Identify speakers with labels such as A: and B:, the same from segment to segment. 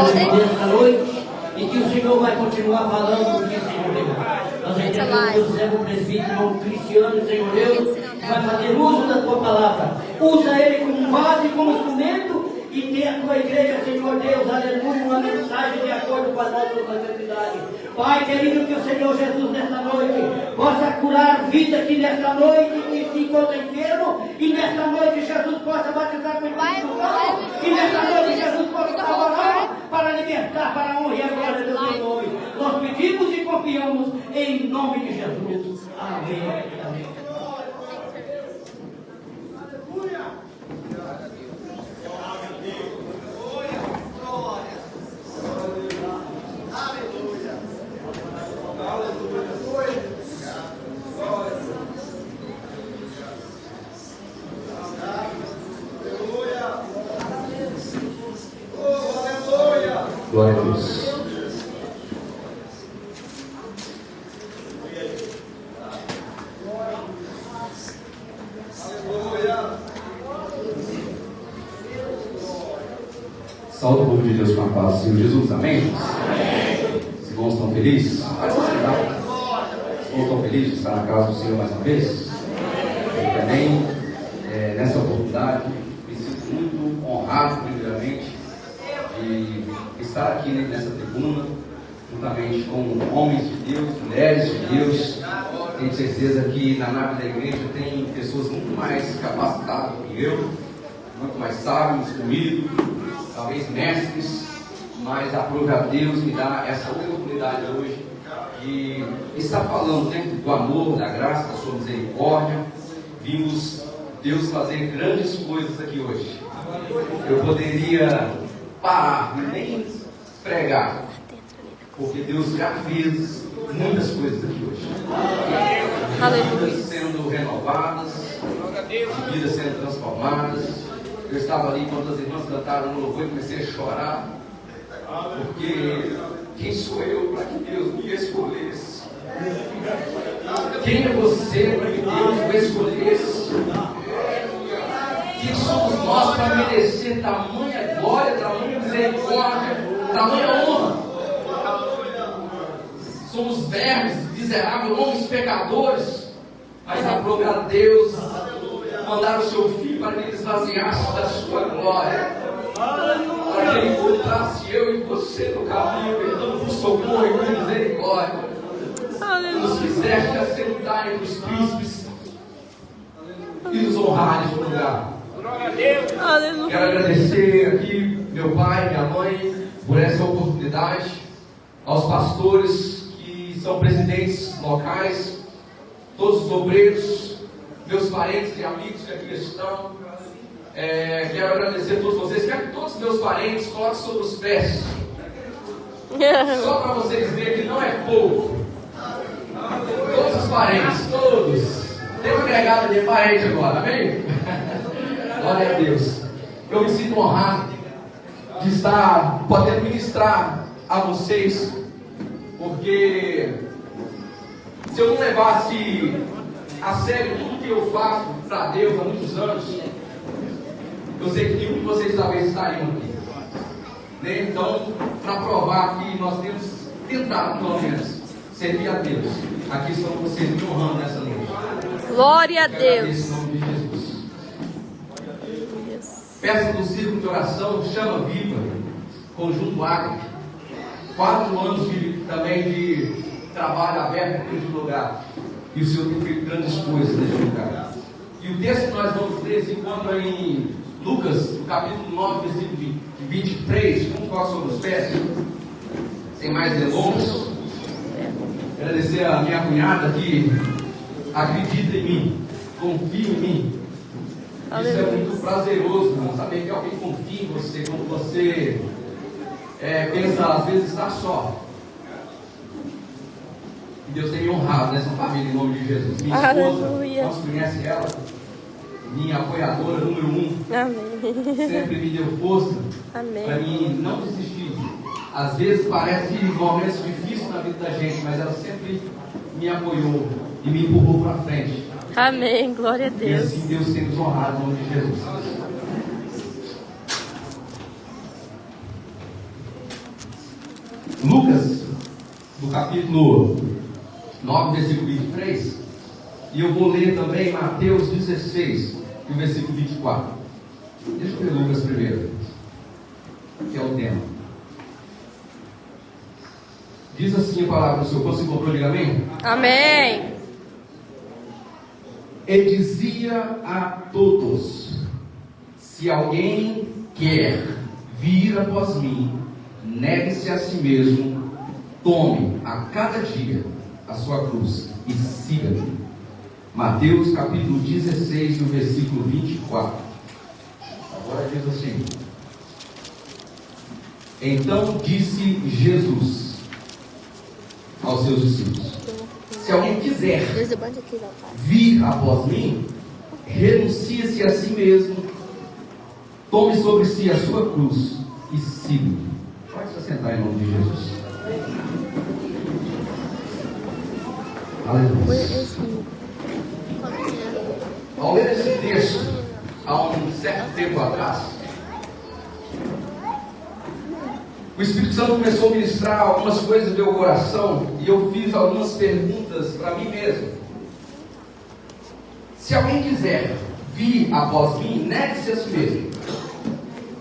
A: hoje, nesta noite, e que o Senhor vai continuar falando do que o Senhor Deus. Nós entregamos o servo presbítero Cristiano, Senhor Deus, que vai fazer uso da tua palavra. Usa ele como base, como instrumento, e tem a tua igreja, Senhor Deus, aleluia, uma mensagem de acordo com a nossa necessidade. Pai querido, que o Senhor Jesus nesta noite possa curar vida aqui nesta noite que se encontra enfermo, e nesta noite Jesus possa batizar com o Espírito Santo, e nesta noite Jesus possa trabalhar para libertar, para a honra e a glória do teu nome. Nós pedimos e confiamos em nome de Jesus. Amém. Amém.
B: Glória a Deus. Salve o povo de Deus com a paz do Senhor Jesus, amém? Os irmãos estão felizes? Pode se sentar. Os irmãos estão felizes de estar na casa do Senhor mais uma vez? Eu também, nessa oportunidade, me sinto muito honrado, primeiramente, de estar aqui nessa tribuna, juntamente com homens de Deus, mulheres de Deus. Tenho certeza que na nave da igreja tem pessoas muito mais capacitadas do que eu, muito mais sábios comigo, talvez mestres, mas aprove a Deus me dar essa oportunidade hoje de estar falando, né, do amor, da graça, da sua misericórdia. Vimos Deus fazer grandes coisas aqui hoje. Eu poderia parar e nem pregar, porque Deus já fez muitas coisas aqui hoje. Vidas sendo renovadas, vidas sendo transformadas. Eu estava ali quando as irmãs cantaram no louvor e comecei a chorar, porque quem sou eu para que Deus me escolhesse? Quem é você para que Deus me escolhesse? Quem somos nós para merecer tamanha glória, tamanha misericórdia, tamanha honra? Somos vermes, miseráveis, homens pecadores, mas aprove a Deus mandar o seu filho para que ele esvaziasse da sua glória, para que ele encontrasse eu e você no caminho, perdão por socorro e por misericórdia. Nos fizeste assentar entre os príncipes e nos honrar neste lugar. Quero agradecer aqui meu pai, minha mãe, por essa oportunidade, aos pastores que são presidentes locais, todos os obreiros, meus parentes e amigos que aqui estão. Quero agradecer a todos vocês. Quero que todos os meus parentes coloquem sobre os pés, só para vocês verem que não é pouco. Todos os parentes, todos. Tem uma agregada de parente agora, amém? Glória a Deus. Eu me sinto honrado de estar podendo ministrar a vocês, porque se eu não levasse a sério tudo que eu faço para Deus há muitos anos, eu sei que nenhum de vocês talvez estariam aqui, né? Então, para provar que nós temos tentado, pelo menos, servir a Deus, aqui estão vocês me honrando nessa noite.
C: Glória a Deus.
B: Em nome de Jesus. Peça do círculo de oração Chama Viva, Conjunto Acre. 4 anos também de trabalho aberto neste lugar. E o Senhor tem feito grandes coisas neste lugar. E o texto que nós vamos ler se encontra em Lucas, no capítulo 9, versículo 23. Vamos colocar sobre os pés, sem mais delongas. Agradecer a minha cunhada que acredita em mim, confia em mim. Isso é muito prazeroso, irmão, saber que alguém confia em você, quando você pensa, às vezes, estar só. E Deus tem me honrado nessa família, em nome de Jesus. Minha esposa, nós conhecemos ela, minha apoiadora número 1.
C: Amém.
B: Sempre me deu força para mim não desistir. Às vezes parece momentos difíceis na vida da gente, mas ela sempre me apoiou e me empurrou para frente.
C: Amém, glória a Deus.
B: E assim Deus tem nos honrado, em nome de Jesus. Lucas, do capítulo 9, versículo 23, e eu vou ler também Mateus 16, e o versículo 24. Deixa eu ler Lucas primeiro, que é o tema. Diz assim a palavra do Senhor. Você encontrou? Diga amém.
C: Amém.
B: E dizia a todos: se alguém quer vir após mim, negue-se a si mesmo, tome a cada dia a sua cruz e siga-me. Mateus capítulo 16, no versículo 24. Agora diz assim: então disse Jesus aos seus discípulos: se alguém quiser vir após mim, renuncie-se a si mesmo, tome sobre si a sua cruz e siga-me. Pode se sentar em nome de Jesus. Aleluia. Ao ler esse texto, há um certo tempo atrás, o Espírito Santo começou a ministrar algumas coisas do meu coração e eu fiz algumas perguntas para mim mesmo. Se alguém quiser vir após mim, negue-se a si mesmo.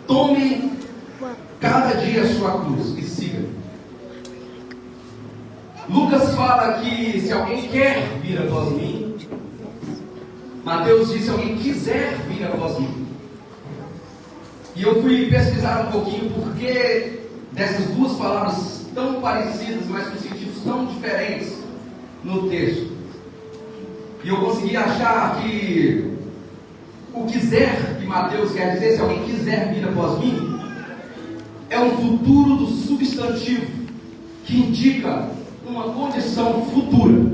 B: Tome cada dia a sua cruz e siga. Lucas fala que se alguém quer vir após mim, Mateus diz se alguém quiser vir após mim. E eu fui pesquisar um pouquinho porque dessas duas palavras tão parecidas, mas com sentidos tão diferentes no texto. E eu consegui achar que o quiser que Mateus quer dizer, se alguém quiser vir após mim, é um futuro do substantivo que indica uma condição futura.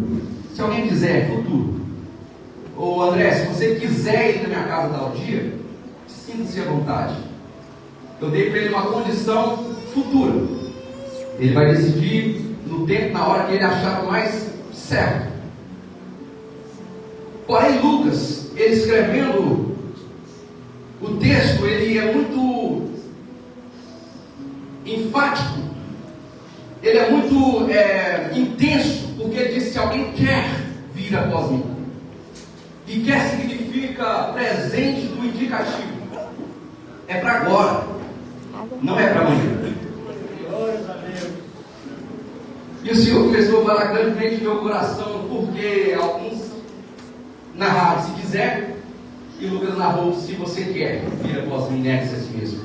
B: Se alguém quiser, é futuro. Ô André, se você quiser ir na minha casa tal dia, sinta-se à vontade. Eu dei para ele uma condição futura. Ele vai decidir no tempo, na hora que ele achar mais certo. Porém, Lucas, ele escrevendo o texto, ele é muito enfático. Ele é muito intenso, porque ele diz: se alguém quer vir após mim. E quer significa presente do indicativo. É para agora, não é para amanhã. E o Senhor começou a falar grandemente no meu coração, porque alguns narraram se quiser, e Lucas narrou se você quer vir após mim, negue-se a si mesmo.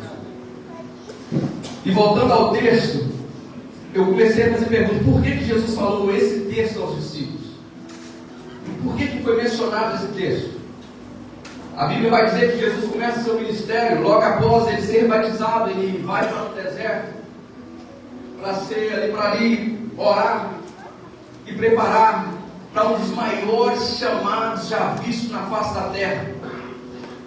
B: E voltando ao texto, eu comecei a fazer perguntas: por que Jesus falou esse texto aos discípulos? Por que foi mencionado esse texto? A Bíblia vai dizer que Jesus começa seu ministério, logo após ele ser batizado, ele vai para o deserto, para ali orar e preparar para um dos maiores chamados já vistos na face da terra.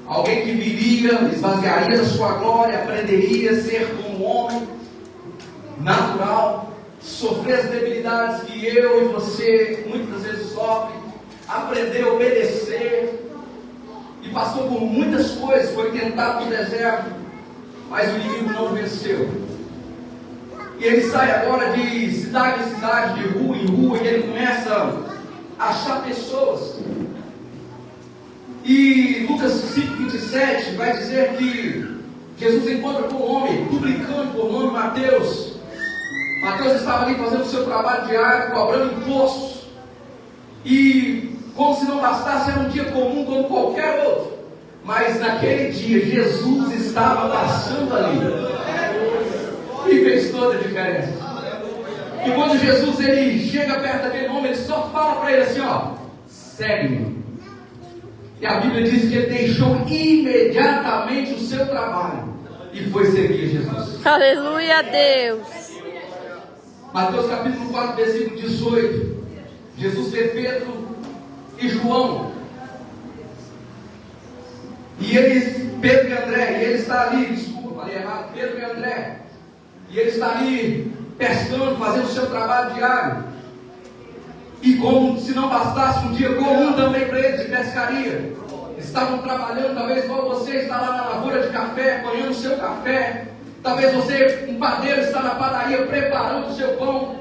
B: Alguém que viria, esvaziaria da sua glória, aprenderia a ser como um homem natural, sofrer as debilidades que eu e você muitas vezes sofrem, aprender a obedecer, e passou por muitas coisas, foi tentado no deserto, mas o inimigo não venceu. E ele sai agora de cidade em cidade, de rua em rua, e ele começa a achar pessoas. E Lucas 5,27 vai dizer que Jesus encontra com um homem, publicano por nome Mateus. Mateus estava ali fazendo o seu trabalho diário, cobrando impostos. E como se não bastasse, era um dia comum como qualquer outro. Mas naquele dia, Jesus estava passando ali. E fez toda a diferença. E quando Jesus ele chega perto daquele homem, ele só fala para ele assim: ó, segue-me. E a Bíblia diz que ele deixou imediatamente o seu trabalho e foi seguir Jesus.
C: Aleluia a Deus.
B: Mateus capítulo 4, versículo 18. Jesus vê Pedro e João. E eles, Pedro e André, e ele está ali, desculpa, falei errado, Pedro e André. E ele está ali pescando, fazendo o seu trabalho diário. E como se não bastasse um dia comum também para eles de pescaria. Estavam trabalhando, talvez igual você está lá na lavoura de café, apanhando o seu café. Talvez você, um padeiro, está na padaria preparando o seu pão.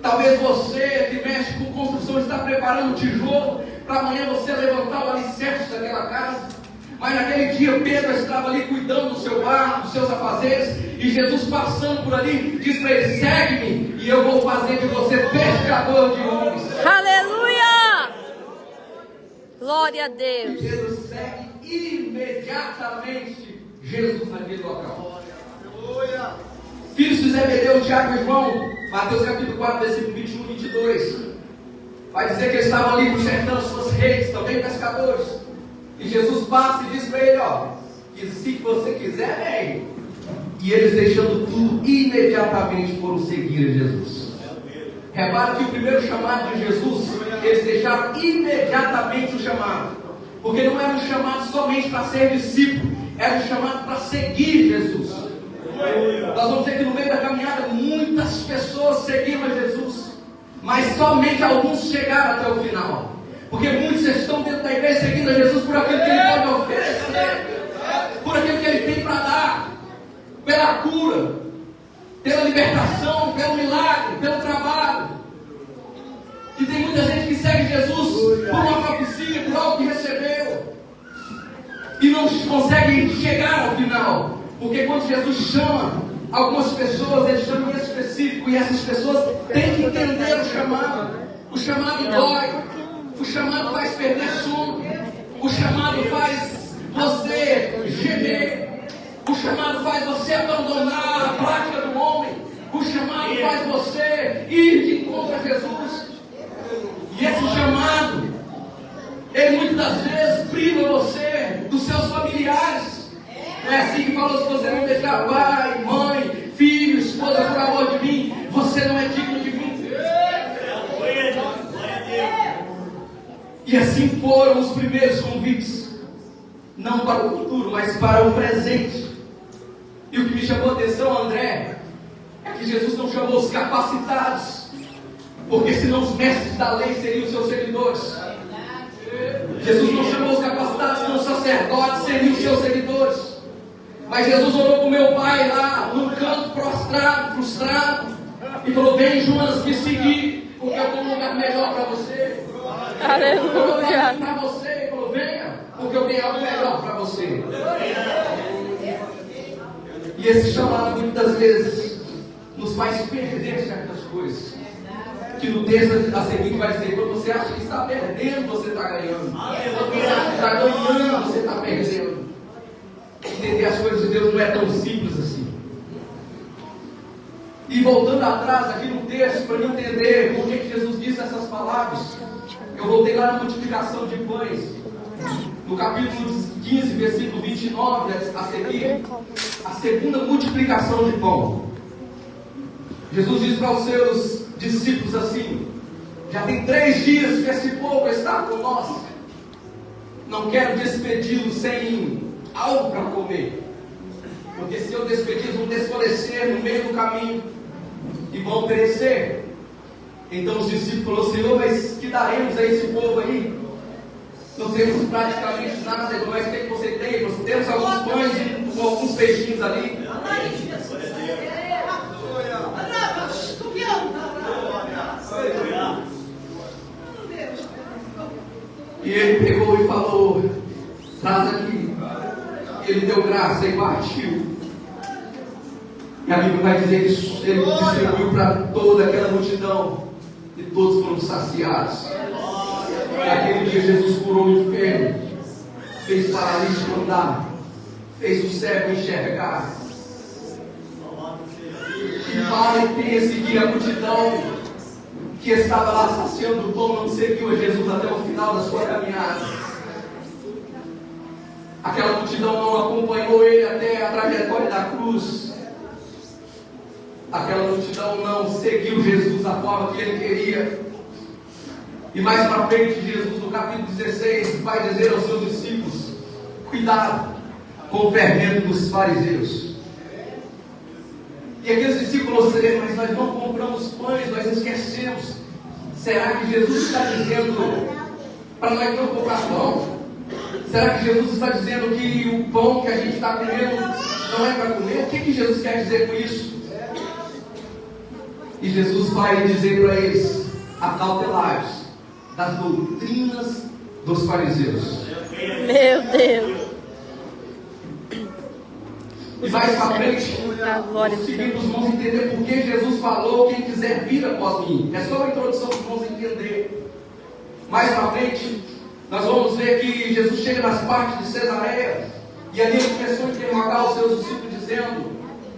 B: Talvez você, que mexe com construção, está preparando o tijolo para amanhã você levantar o alicerce daquela casa. Mas naquele dia Pedro estava ali cuidando do seu lar, dos seus afazeres, e Jesus passando por ali, diz para ele: segue-me, e eu vou fazer de você pescador de homens.
C: Aleluia! Glória a Deus.
B: E Pedro segue imediatamente Jesus naquele local. Filhos de Zebedeu, Tiago e João, Mateus capítulo 4, versículo 21 e 22, vai dizer que eles estavam ali consertando suas redes, também pescadores. E Jesus passa e diz para ele: ó, que se você quiser, vem. E eles, deixando tudo, imediatamente foram seguir Jesus. Repara que o primeiro chamado de Jesus, eles deixaram imediatamente o chamado, porque não era um chamado somente para ser discípulo, era um chamado para seguir Jesus. Nós vamos ver que no meio da caminhada muitas pessoas seguiram a Jesus, mas somente alguns chegaram até o final. Porque muitos estão dentro da igreja seguindo a Jesus por aquilo que Ele pode oferecer, por aquilo que Ele tem para dar, pela cura, pela libertação, pelo milagre, pelo trabalho. E tem muita gente que segue Jesus por uma profecia, por algo que recebeu, e não consegue chegar ao final. Porque quando Jesus chama algumas pessoas, Ele chama em específico, e essas pessoas têm que entender o chamado. O chamado dói. O chamado faz perder sono. O chamado faz você gemer. O chamado faz você abandonar a prática do homem. O chamado faz você ir de encontro a Jesus. E esse chamado, ele muitas das vezes priva você dos seus familiares. Não é assim que falou: se você não deixar pai, mãe, filho, esposa por amor de mim, você não é digno de mim. E assim foram os primeiros convites, não para o futuro, mas para o presente. E o que me chamou a atenção, André, é que Jesus não chamou os capacitados, porque senão os mestres da lei seriam seus seguidores. Jesus não chamou os capacitados, senão os sacerdotes seriam seus seguidores. Mas Jesus olhou para o meu pai lá, num canto prostrado, frustrado, e falou: vem, Jonas, me seguir, porque eu tenho um lugar melhor para você.
C: Aleluia.
B: Para você, ele falou: venha, porque eu tenho algo melhor para você. E esse chamado muitas vezes nos faz perder certas coisas, que no texto a seguir vai dizer: quando você acha que está perdendo, você está ganhando. Quando você acha que está ganhando, você está perdendo. Entender as coisas de Deus não é tão simples assim. E voltando atrás aqui no texto, para entender por que Jesus disse essas palavras, eu voltei lá na multiplicação de pães, no capítulo 15, versículo 29, a seguir, a segunda multiplicação de pão. Jesus diz para os seus discípulos assim: já tem 3 dias que esse povo está conosco, não quero despedi-los sem algo para comer, porque se eu despedir, vão desfalecer no meio do caminho e vão perecer. Então os discípulos falaram: Senhor, mas que daremos a esse povo aí? Não temos praticamente nada, mas o que você tem? Nós temos alguns pães e alguns peixinhos ali. E ele pegou e falou: traz aqui. Ele deu graça e partiu. E a Bíblia vai dizer que ele distribuiu para toda aquela multidão, e todos foram saciados. Naquele dia Jesus curou o enfermo, fez o paralítico andar, fez o cego enxergar. E para que seguir a multidão que estava lá saciando o pão não seguiu a Jesus até o final da sua caminhada. Aquela multidão não acompanhou ele até a trajetória da cruz. Aquela multidão não seguiu Jesus da forma que ele queria. E mais para frente, Jesus, no capítulo 16, vai dizer aos seus discípulos: cuidado com o fermento dos fariseus. E aqueles discípulos disseram: mas nós não compramos pães, nós esquecemos. Será que Jesus está dizendo para nós não comprar pão? Será que Jesus está dizendo que o pão que a gente está comendo não é para comer. O que Jesus quer dizer com isso? E Jesus vai dizer para eles: acautelai-vos das doutrinas dos fariseus.
C: Meu Deus.
B: E mais para frente, os seguintes vão entender por que Jesus falou: quem quiser vir após mim. É só a introdução que vamos entender. Mais para frente, nós vamos ver que Jesus chega nas partes de Cesareia, e ali ele começou a interrogar os seus discípulos, dizendo: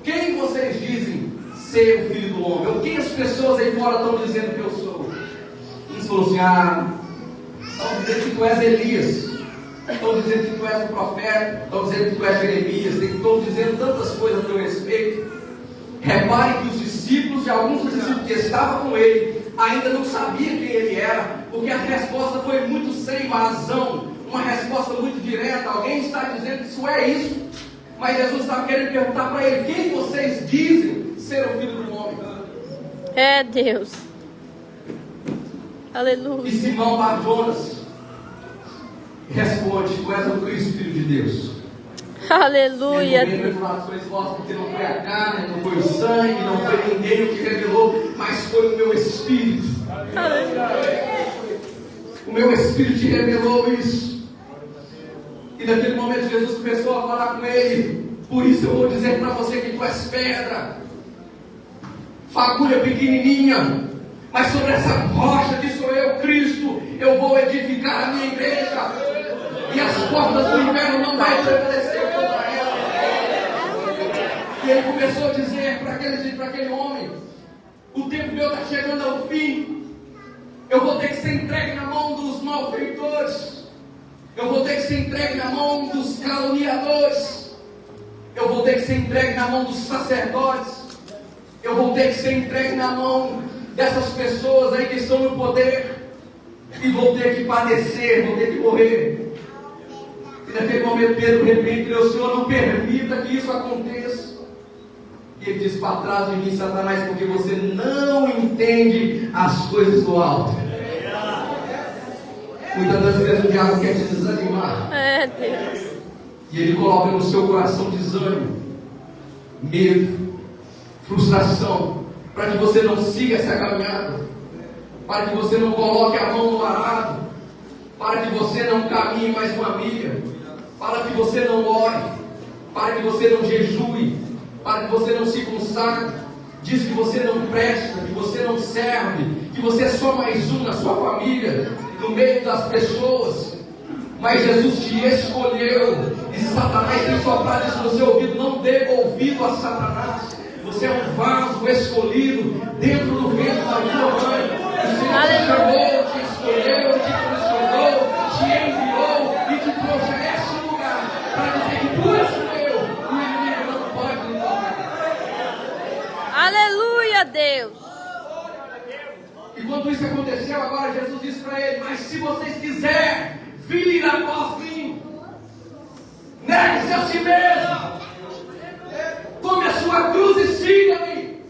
B: quem vocês dizem ser o Filho do Homem? Ou quem as pessoas aí fora estão dizendo que eu sou? Uns falaram assim: estão dizendo que tu és Elias, estão dizendo que tu és o profeta, estão dizendo que tu és Jeremias, estão dizendo tantas coisas a teu respeito. Repare que os discípulos, e alguns dos discípulos que estavam com ele, ainda não sabiam quem ele era, porque a resposta foi muito sem vazão, uma resposta muito direta. Alguém está dizendo que isso é isso, mas Jesus estava querendo perguntar para ele: quem vocês dizem ser o Filho do Homem?
C: É Deus. Aleluia.
B: E Simão Bar-Jonas responde: tu és o Cristo, Filho de Deus.
C: Aleluia.
B: Porque não foi a carne, não foi o sangue, não foi ninguém o que revelou, mas foi o meu Espírito. O meu Espírito te revelou isso. E naquele momento Jesus começou a falar com ele: por isso eu vou dizer para você que tu és pedra, fagulha pequenininha, mas sobre essa rocha que sou eu, Cristo, eu vou edificar a minha igreja, e as portas do inferno não vai prevalecer contra ela. E ele começou a dizer para aquele homem: o tempo meu está chegando ao fim, eu vou ter que ser entregue na mão dos malfeitores, eu vou ter que ser entregue na mão dos caluniadores, eu vou ter que ser entregue na mão dos sacerdotes, eu vou ter que ser entregue na mão dessas pessoas aí que estão no poder, e vou ter que padecer, vou ter que morrer. E naquele momento Pedro repreende: o Senhor não permita que isso aconteça. E ele diz: para trás de mim, Satanás, porque você não entende as coisas do alto. Muitas das vezes o diabo quer te desanimar.
C: É Deus.
B: E ele coloca no seu coração desânimo, medo, frustração, para que você não siga essa caminhada, para que você não coloque a mão no arado, para que você não caminhe mais uma milha, para que você não ore, para que você não jejue, para que você não se consagre. Diz que você não presta, que você não serve, que você é só mais um na sua família, no meio das pessoas. Mas Jesus te escolheu, e Satanás tem soprado isso no seu ouvido. Não dê ouvido a Satanás. Você é um vaso escolhido dentro do ventre da sua mãe. O Senhor te chamou, te escolheu, te transformou, te enviou e te trouxe a esse lugar para dizer que tu és meu, o inimigo não pode lhe tocar.
C: Aleluia, Deus.
B: E quando isso aconteceu, agora Jesus disse para ele: mas se vocês quiserem vir após mim, negue-se a si mesmo, tome a sua cruz e siga-me.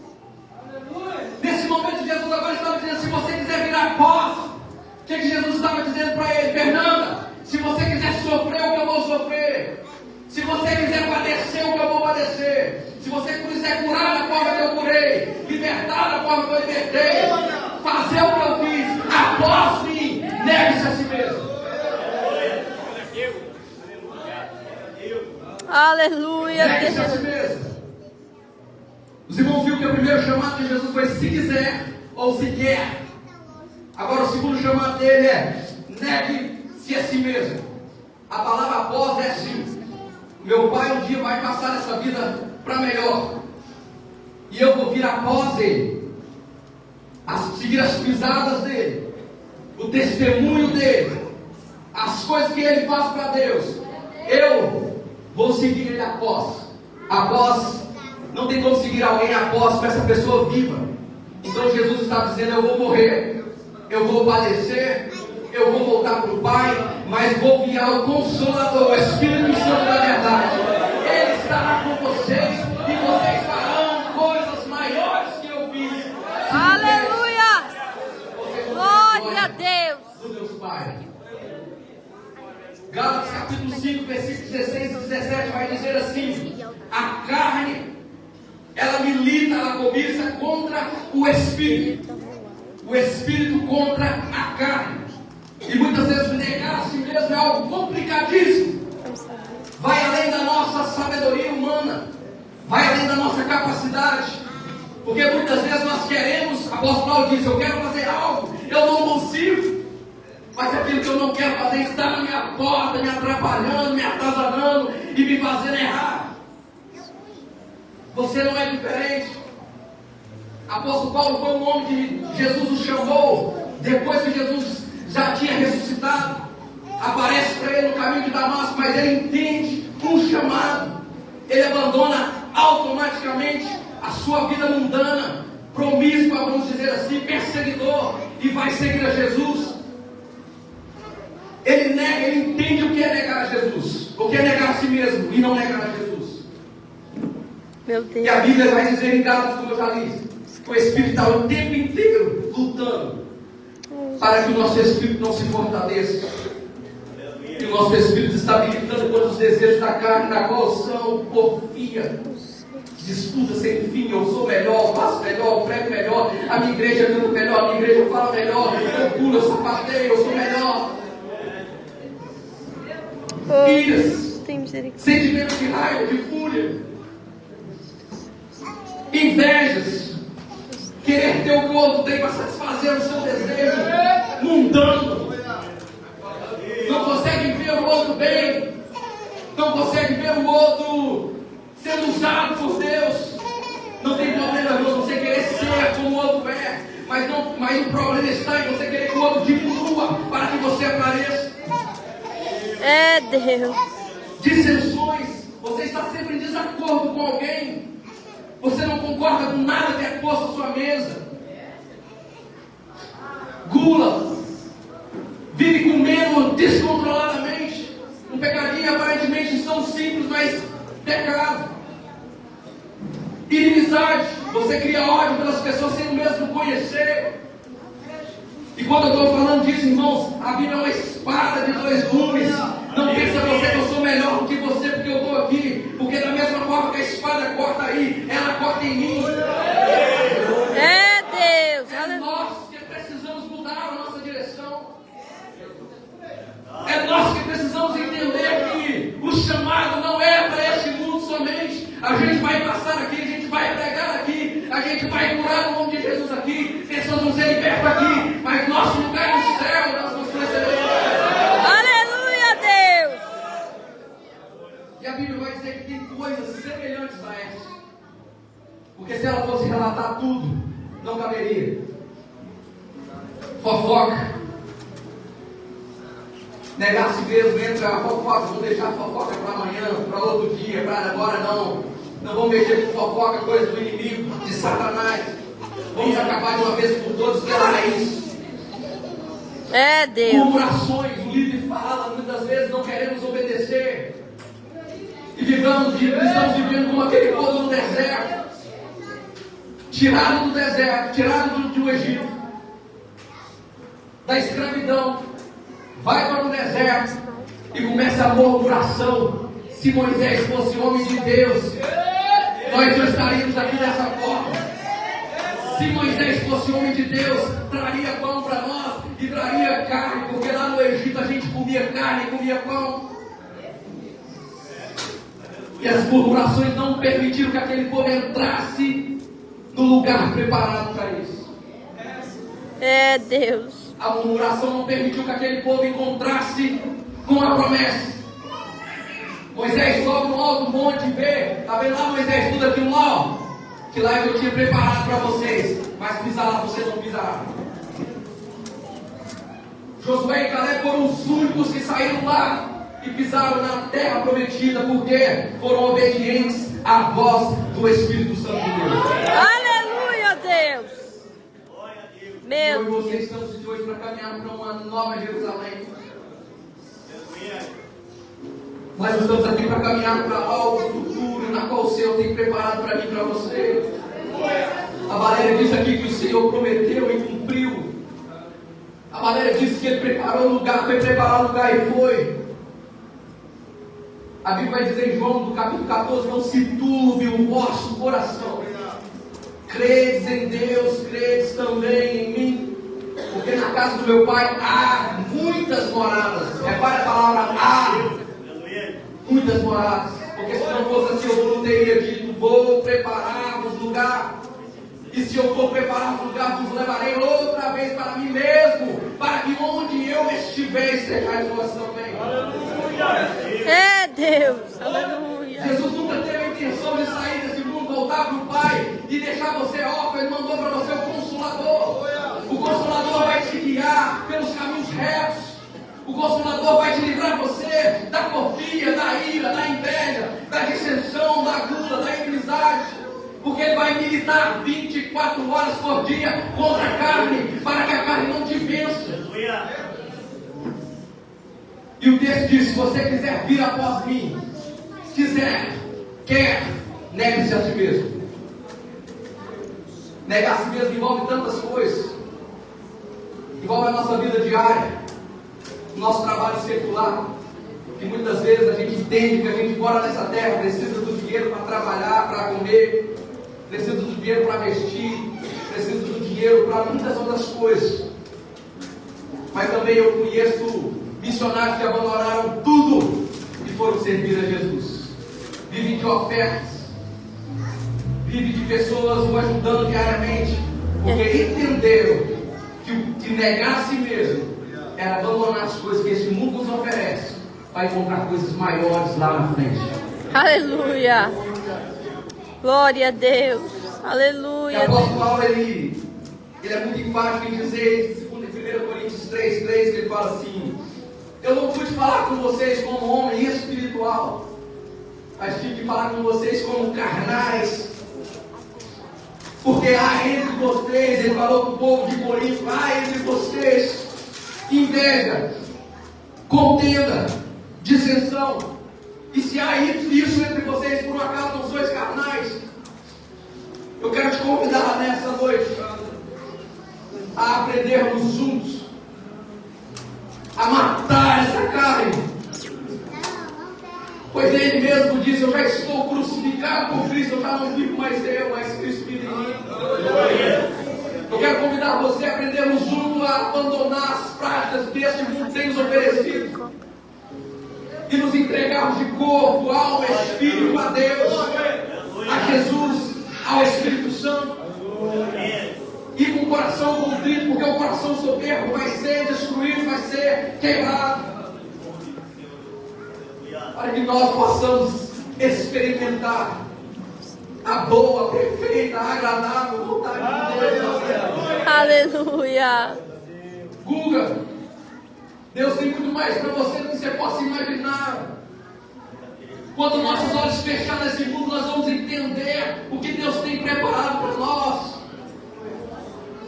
B: Nesse momento Jesus agora estava dizendo: se você quiser vir após, o que Jesus estava dizendo para ele? Fernanda, se você quiser sofrer o que eu vou sofrer, se você quiser padecer o que eu vou padecer, se você quiser curar da forma que eu curei, libertar da forma que eu libertei, fazer o que eu fiz, após mim, negue-se a si mesmo.
C: Aleluia,
B: Negue-se a si
C: Deus.
B: mesmo. Os irmãos viram que o primeiro chamado de Jesus foi se quiser ou se quer. Agora o segundo chamado dele é negue-se a si mesmo. A palavra após é assim: meu pai um dia vai passar essa vida para melhor, e eu vou vir após ele, seguir as pisadas dele, o testemunho dele, as coisas que ele faz para Deus. Eu vou seguir ele após. Após, não tem como seguir alguém após com essa pessoa viva. Então Jesus está dizendo: eu vou morrer, eu vou padecer, eu vou voltar para o Pai, mas vou enviar o Consolador, o Espírito Santo da verdade. Ele estará com vocês e vocês farão coisas maiores que eu fiz.
C: Aleluia. Glória a Deus.
B: Do Deus Pai. Gálatas capítulo 5, versículos 16 e 17 vai dizer assim: A carne, ela milita, ela cobiça contra o Espírito. O Espírito contra a carne. E muitas vezes negar a si mesmo é algo complicadíssimo. Vai além da nossa sabedoria humana. Vai além da nossa capacidade. Porque muitas vezes nós queremos, a apóstolo Paulo diz, eu quero fazer algo, eu não consigo. Mas aquilo que eu não quero fazer está na minha porta, me atrapalhando, me atazanando e me fazendo errar. Você não é diferente. Apóstolo Paulo foi um homem que Jesus o chamou, depois que Jesus já tinha ressuscitado. Aparece para ele no caminho de Damasco, mas ele entende um chamado. Ele abandona automaticamente a sua vida mundana, promíscua, vamos dizer assim, perseguidor, e vai seguir a Jesus. Ele nega, ele entende o que é negar a Jesus, o que é negar a si mesmo e não negar a Jesus.
C: Meu Deus.
B: E a Bíblia vai dizer em Gálatas, como eu já li, que o Espírito está o tempo inteiro lutando para que o nosso Espírito não se fortaleça. E o nosso Espírito está militando contra os desejos da carne, na qual são porfia, disputa sem fim. Eu sou melhor, faço melhor, prego melhor, a minha igreja canta melhor, a minha igreja fala melhor, eu pulo, eu sapateio, eu sou melhor. Iras, sentimentos de raiva, de fúria, invejas, querer ter o que o outro tem para satisfazer o seu desejo mundano. Não consegue ver o outro bem, não consegue ver o outro sendo usado por Deus. Não tem problema em você querer ser como o outro é, mas o problema está em você querer que o outro diminua para que você apareça.
C: É Deus.
B: Dissensões, você está sempre em desacordo com alguém, você não concorda com nada que é posto à sua mesa. Gula, vive comendo descontroladamente, um pecadinho aparentemente tão simples, mas pecado. Inimizade, você cria ódio pelas pessoas sem mesmo conhecer. E quando eu estou falando disso, irmãos, a Bíblia é uma espada de dois gumes. Não pensa você que eu sou melhor do que você porque eu estou aqui, porque da mesma forma que a espada corta aí, ela corta em mim.
C: É Deus.
B: É nós que precisamos mudar a nossa direção. É nós que precisamos entender que o chamado não é para este mundo somente. A gente vai passar aqui, a gente vai pregar aqui, a gente vai curar o nome de Jesus aqui, pessoas vão ser libertas aqui, mas nosso lugar é no céu, nós vamos receber.
C: Aleluia, Deus.
B: E a Bíblia vai dizer que tem coisas semelhantes a essa. Porque se ela fosse relatar tudo, não caberia. Fofoca. Negar a si mesmo, entra a fofoca, vou deixar a fofoca para amanhã, para outro dia, para agora não. Não vamos mexer com fofoca, coisa do inimigo, de Satanás. Vamos acabar de uma vez por todas pela raiz.
C: É Deus.
B: Murmurações, o líder fala, muitas vezes não queremos obedecer. E estamos vivendo como aquele povo no deserto. Tirado do deserto, tirado do Egito, da escravidão. Vai para o deserto e começa a murmuração. Se Moisés fosse homem de Deus, nós não estaríamos aqui dessa forma. Se Moisés fosse homem de Deus, traria pão para nós e traria carne, porque lá no Egito a gente comia carne e comia pão. E as murmurações não permitiram que aquele povo entrasse no lugar preparado para isso.
C: É Deus.
B: A murmuração não permitiu que aquele povo encontrasse com a promessa. Moisés sobe no alto monte e vê, está vendo lá Moisés, tudo aquilo lá, ó, que lá eu tinha preparado para vocês, mas pisar lá vocês não pisarão. Josué e Caleb foram os únicos que saíram lá e pisaram na terra prometida, porque foram obedientes à voz do Espírito Santo de Deus.
C: Aleluia, Deus.
B: Eu e
C: Meu
B: vocês estamos de hoje para caminhar para uma nova Jerusalém. Nós estamos aqui para caminhar para algo futuro, na qual o Senhor tem preparado para mim e para você. A Valéria disse aqui que o Senhor prometeu e cumpriu. A Valéria disse que Ele preparou o lugar, foi preparar o lugar e foi. A Bíblia vai dizer em João, do capítulo 14, não se turbe o vosso coração. Credes em Deus, credes também em mim. Porque na casa do meu pai há muitas moradas. Repare a palavra há. Muitas moradas. Porque se não fosse assim, eu não teria dito, vou preparar-vos lugar. E se eu for preparar um lugar, vos levarei outra vez para mim mesmo, para que onde eu estiver, estejais vós também.
C: É Deus. Aleluia.
B: Jesus nunca teve a intenção de sair desse mundo, voltar para o Pai e deixar você órfão. Ele mandou para você o Consolador. O Consolador vai te guiar pelos caminhos retos. O Consolador vai te livrar você da porfia, da ira, da inveja, da dissensão, da gula, da inimizade. Porque ele vai militar 24 horas por dia contra a carne, para que a carne não te vença. E o texto diz: se você quiser vir após mim, quer, negue-se a si mesmo. Negar a si mesmo envolve tantas coisas. Envolve a nossa vida diária, o nosso trabalho secular, que muitas vezes a gente entende que a gente mora nessa terra, precisa do dinheiro para trabalhar, para comer, precisa do dinheiro para vestir, precisa do dinheiro para muitas outras coisas. Mas também eu conheço missionários que abandonaram tudo e foram servir a Jesus. Vivem de ofertas, vivem de pessoas o ajudando diariamente, porque entenderam que negar a si mesmo era abandonar as coisas que esse mundo nos oferece para encontrar coisas maiores lá na frente.
C: Aleluia. Glória a Deus.
B: E
C: Aleluia.
B: o apóstolo Paulo, ele é muito enfático em dizer, segundo 1 Coríntios 3:3, que ele fala assim: eu não pude falar com vocês como homem espiritual, mas tive que falar com vocês como carnais. Porque há entre vocês, ele falou para o povo de Corinto, há entre vocês inveja, contenda, dissensão. E se há isso entre vocês, por um acaso não sois carnais, eu quero te convidar nessa noite a aprendermos juntos a matar essa carne. Pois ele mesmo disse: eu já estou crucificado por Cristo, eu já não vivo mais eu, mas Cristo vive em mim. Eu quero convidar você a aprendermos juntos a abandonar as práticas deste mundo tem nos oferecido e nos entregarmos de corpo, alma, espírito a Deus, a Jesus, ao Espírito Santo. E com o coração contrito, porque o coração soberbo vai ser destruído, vai ser quebrado. Para que nós possamos experimentar a boa, perfeita, agradável vontade de Deus.
C: Aleluia.
B: Guga, Deus tem muito mais para você do que você possa imaginar. Quando nossos olhos fecharem nesse mundo, nós vamos entender o que Deus tem preparado para nós.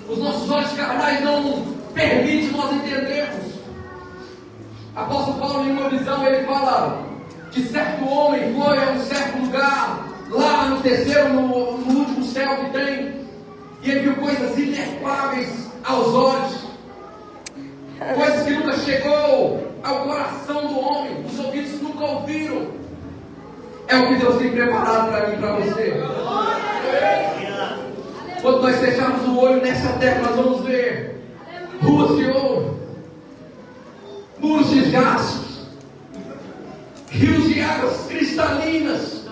B: Os nossos olhos carnais não permitem nós entendermos. Apóstolo Paulo, em uma visão, ele fala que certo homem foi a um certo lugar, lá no terceiro, no último céu que tem, e ele viu coisas inefáveis aos olhos, coisas que nunca chegou ao coração do homem, os ouvidos nunca ouviram. É o que Deus tem preparado para mim e para você. Quando nós fecharmos o olho nessa terra, nós vamos ver ruas de ouro, muros de jaspe, rios de águas cristalinas.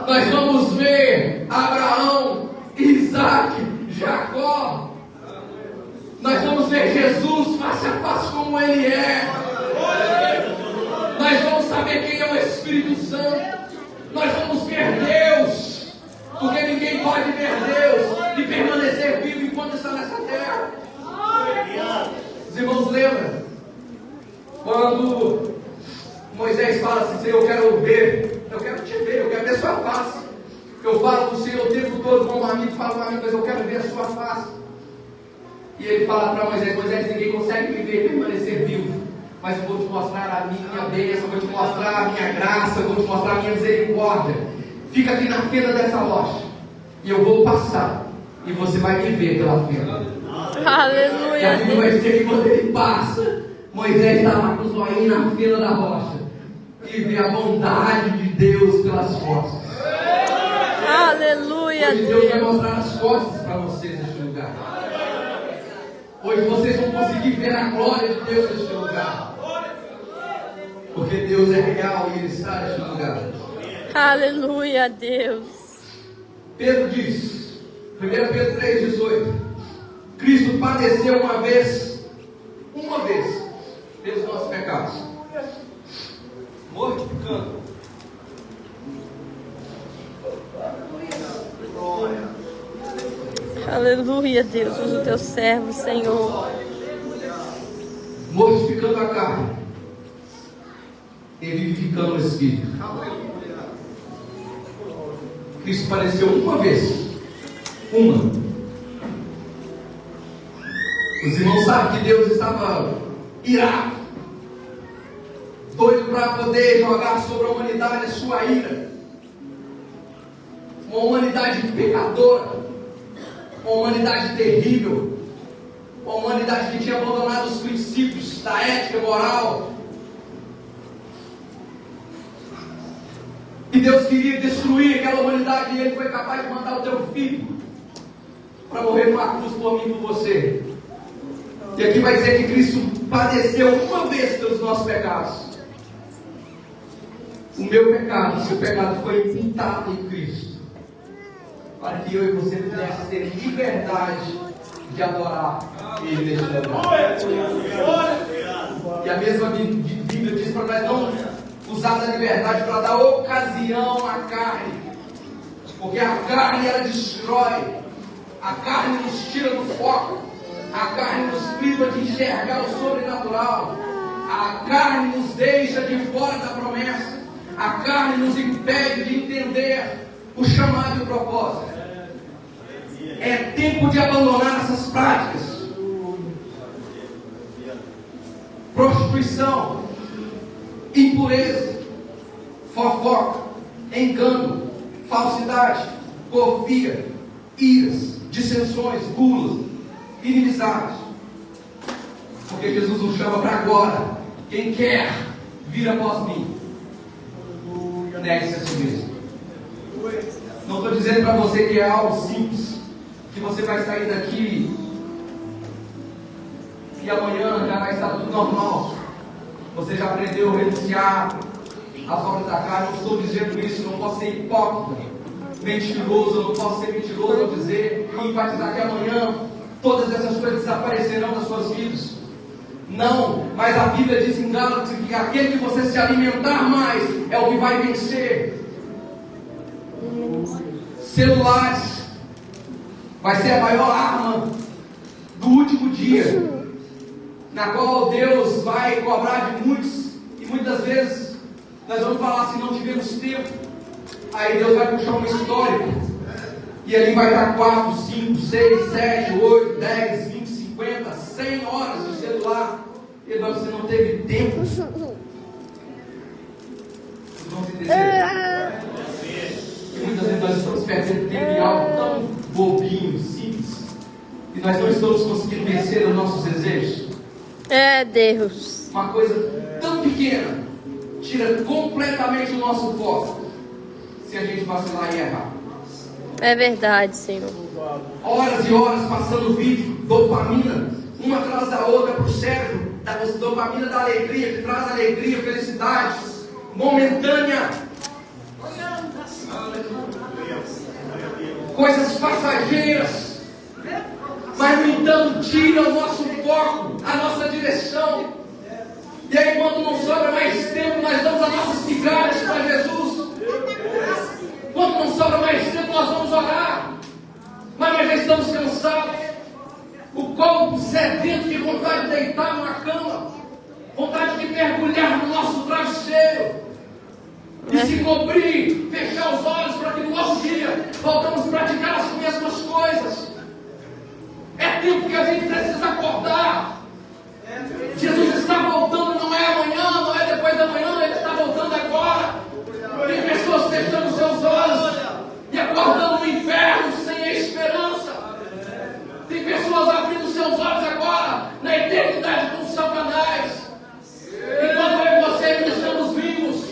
B: Nós vamos ver Abraão, Isaac, Jacó. Nós vamos ver Jesus face a face como Ele é. Nós vamos saber quem é o Espírito Santo. Nós vamos ver Deus, porque ninguém pode ver Deus e permanecer vivo enquanto está nessa terra. Os irmãos lembram quando Moisés fala assim: Senhor, eu quero ver, eu quero te ver, eu quero ver sua face. Eu falo com o Senhor o tempo todo, como um amigo fala com um amigo, mas eu quero ver a sua face. E ele fala para Moisés: Moisés, ninguém consegue me ver e permanecer vivo, mas eu vou te mostrar a minha bênção, eu vou te mostrar a minha graça, eu vou te mostrar a minha misericórdia. Fica aqui na fenda dessa rocha, e eu vou passar, e você vai me ver pela fenda.
C: Aleluia.
B: E a Bíblia vai dizer que quando ele passa, Moisés está lá com os olhinhos na fila da rocha. e ver a bondade de Deus pelas costas.
C: Aleluia,
B: Hoje Deus vai
C: Deus.
B: mostrar as costas para vocês neste lugar. Hoje vocês vão conseguir ver a glória de Deus neste lugar. Porque Deus é real e Ele está neste lugar.
C: Aleluia, Deus.
B: Pedro diz, 1 Pedro 3,18: Cristo padeceu uma vez, pelos nossos pecados, mortificando.
C: Aleluia, Deus. Usa o teu servo, Senhor.
B: Mortificando a carne e vivificando o Espírito. Cristo padeceu uma vez. Os irmãos sabem que Deus estava irado, doido para poder jogar sobre a humanidade a sua ira. Uma humanidade pecadora, uma humanidade terrível, uma humanidade que tinha abandonado os princípios da ética moral. E Deus queria destruir aquela humanidade, e Ele foi capaz de mandar o teu filho para morrer numa cruz por mim e por você. E aqui vai dizer que Cristo padeceu uma vez pelos nossos pecados. O meu pecado, o seu pecado foi imputado em Cristo, para que eu e você pudéssemos ter liberdade de adorar Ele neste lugar. E a mesma Bíblia diz para nós não usar da liberdade para dar ocasião à carne, porque a carne ela destrói, a carne nos tira do foco, a carne nos priva de enxergar o sobrenatural, a carne nos deixa de fora da promessa, a carne nos impede de entender o chamado e o propósito. É tempo de abandonar essas práticas. Prostituição, impureza, fofoca, engano, falsidade, porfia, iras, dissensões, gulas, inimizades. Porque Jesus nos chama para agora. Quem quer vir após mim, negue-se a si mesmo. Não estou dizendo para você que é algo simples, que você vai sair daqui e amanhã já vai estar tudo normal. Você já aprendeu a renunciar às obras da carne. Não estou dizendo isso, não posso ser hipócrita, mentiroso, eu não posso ser mentiroso ao dizer e enfatizar que amanhã todas essas coisas desaparecerão das suas vidas. Não, mas a Bíblia diz em Gálatas que aquele que você se alimentar mais é o que vai vencer. Celulares vai ser a maior arma do último dia, na qual Deus vai cobrar de muitos, e muitas vezes nós vamos falar se não tivemos tempo. Aí Deus vai puxar um histórico, e ali vai dar 4, 5, 6, 7, 8, 10, 20, 50, 100 horas de celular, e agora você não teve tempo. Vocês vão entender. Muitas vezes nós estamos perdendo tempo em algo tão bobinho, simples, e nós não estamos conseguindo vencer os nossos desejos.
C: É, Deus.
B: Uma coisa tão pequena tira completamente o nosso foco, se a gente vacilar e errar.
C: É verdade, Senhor.
B: Horas e horas passando vídeo, dopamina, uma atrás da outra para o cérebro, da dopamina da alegria, que traz alegria, felicidade momentânea, coisas passageiras, mas no entanto tira o nosso foco, a nossa direção. E aí quando não sobra mais tempo, nós damos as nossas migalhas para Jesus. Quando não sobra mais tempo, nós vamos orar, mas nós já estamos cansados, o corpo sedento de vontade de deitar numa cama, vontade de mergulhar no nosso travesseiro e se cobrir, fechar os olhos para que no outro dia voltamos a praticar as mesmas coisas. É tempo que a gente precisa acordar. Jesus está voltando, não é amanhã, não é depois da manhã, Ele está voltando agora. Tem pessoas fechando seus olhos e acordando no inferno sem a esperança. Tem pessoas abrindo seus olhos agora na eternidade com Satanás. Enquanto eu e você ainda estamos vivos,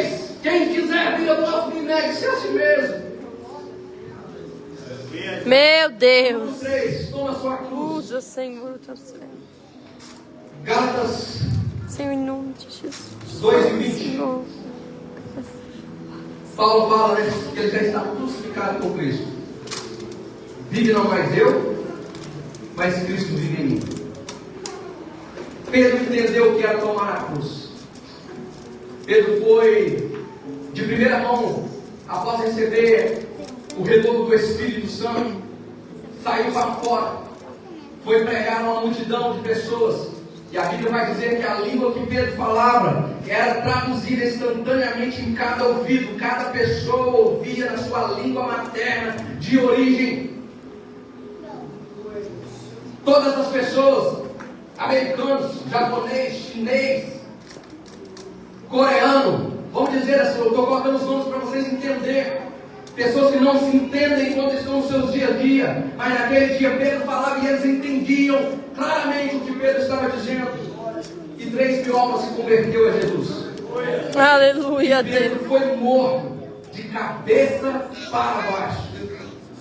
B: 3. Quem quiser vir após mim, negue-se a si mesmo.
C: Meu Deus.
B: 3. Toma sua cruz.
C: Usa, Senhor, o teu servo.
B: Gálatas
C: Senhor, em nome de Jesus.
B: 2:20.
C: Senhor.
B: Paulo fala, né, que ele já está crucificado com Cristo. Vive não mais eu, mas Cristo vive em mim. Pedro entendeu o que era tomar a cruz. Pedro foi de primeira mão, após receber o renovo do Espírito Santo, saiu para fora, foi pregar a uma multidão de pessoas. E a Bíblia vai dizer que a língua que Pedro falava era traduzida instantaneamente em cada ouvido. Cada pessoa ouvia na sua língua materna de origem. Todas as pessoas, americanos, japonês, chinês, coreano, vamos dizer assim, eu estou colocando os nomes para vocês entenderem. Pessoas que não se entendem enquanto estão nos seus dia a dia, mas naquele dia Pedro falava e eles entendiam claramente o que Pedro estava dizendo. E 3.000 almas se converteu a Jesus.
C: Aleluia,
B: Pedro
C: Deus.
B: foi morto de cabeça para baixo,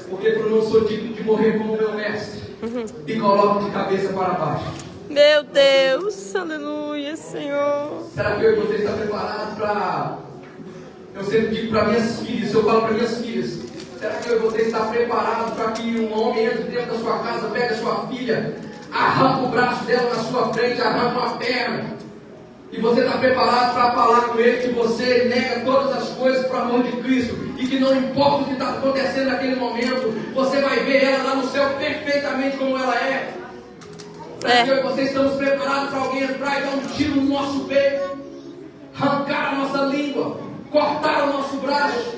B: porque eu não sou digno de morrer como meu mestre, e coloco de cabeça para baixo.
C: Meu Deus. Aleluia, Senhor.
B: Será que eu e você está preparado para... Eu sempre digo para minhas filhas, eu falo para minhas filhas, será que eu e você está preparado para que um homem entre dentro da sua casa, pegue a sua filha, arranca o braço dela na sua frente, arranca uma perna, e você está preparado para falar com ele que você nega todas as coisas para o amor de Cristo, e que não importa o que está acontecendo naquele momento, você vai ver ela lá no céu perfeitamente como ela é. Será que eu e você estamos preparados para alguém entrar e dar um tiro no nosso peito, arrancar a nossa língua, cortar o nosso braço?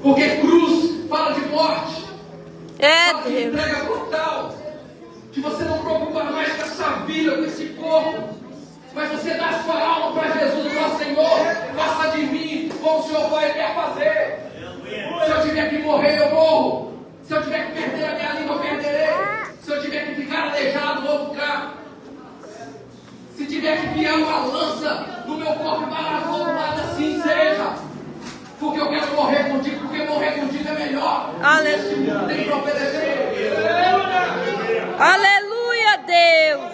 B: Porque cruz fala de morte, fala de
C: Deus.
B: entrega brutal, que você não preocupa mais com essa vida, com esse corpo, mas você dá a sua alma para Jesus, nosso Senhor. Faça de mim como o Senhor Pai quer fazer. Se eu tiver que morrer, eu morro. Se eu tiver que perder a minha língua, eu perderei. Se eu tiver que ficar aleijado, vou ficar. Se tiver que enfiar uma lança no meu corpo e parar voltado, assim seja. Porque eu quero morrer contigo, porque morrer contigo é melhor.
C: Aleluia.
B: Esse mundo tem para obedecer.
C: Aleluia, Deus.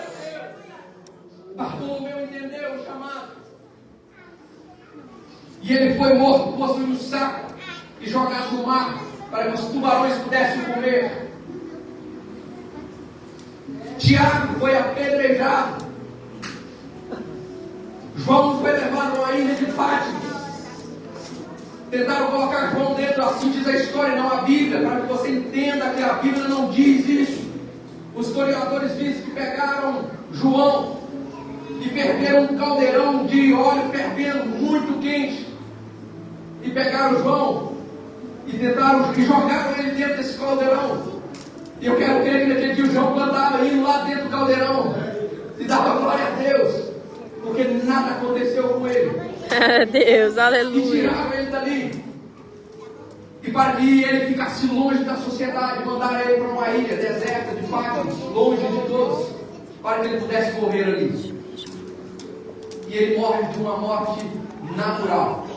B: Bartolomeu entendeu o chamado. E ele foi morto, posto em um saco e jogado no mar, para que os tubarões pudessem comer. Tiago foi apedrejado. João foi levado a uma ilha de Patmos. Tentaram colocar João dentro, assim diz a história, não a Bíblia, para que você entenda que a Bíblia não diz isso. Os historiadores dizem que pegaram João e ferveram um caldeirão de óleo fervendo, muito quente. E pegaram João e tentaram e jogaram ele dentro desse caldeirão. E eu quero crer que naquele dia o João andava indo lá dentro do caldeirão e dava glória a Deus, porque nada aconteceu com ele.
C: Deus,
B: E
C: aleluia.
B: tiraram ele dali. E para que ele ficasse longe da sociedade, mandaram ele para uma ilha deserta de Patmos, longe de todos, para que ele pudesse morrer ali. E ele morre de uma morte natural.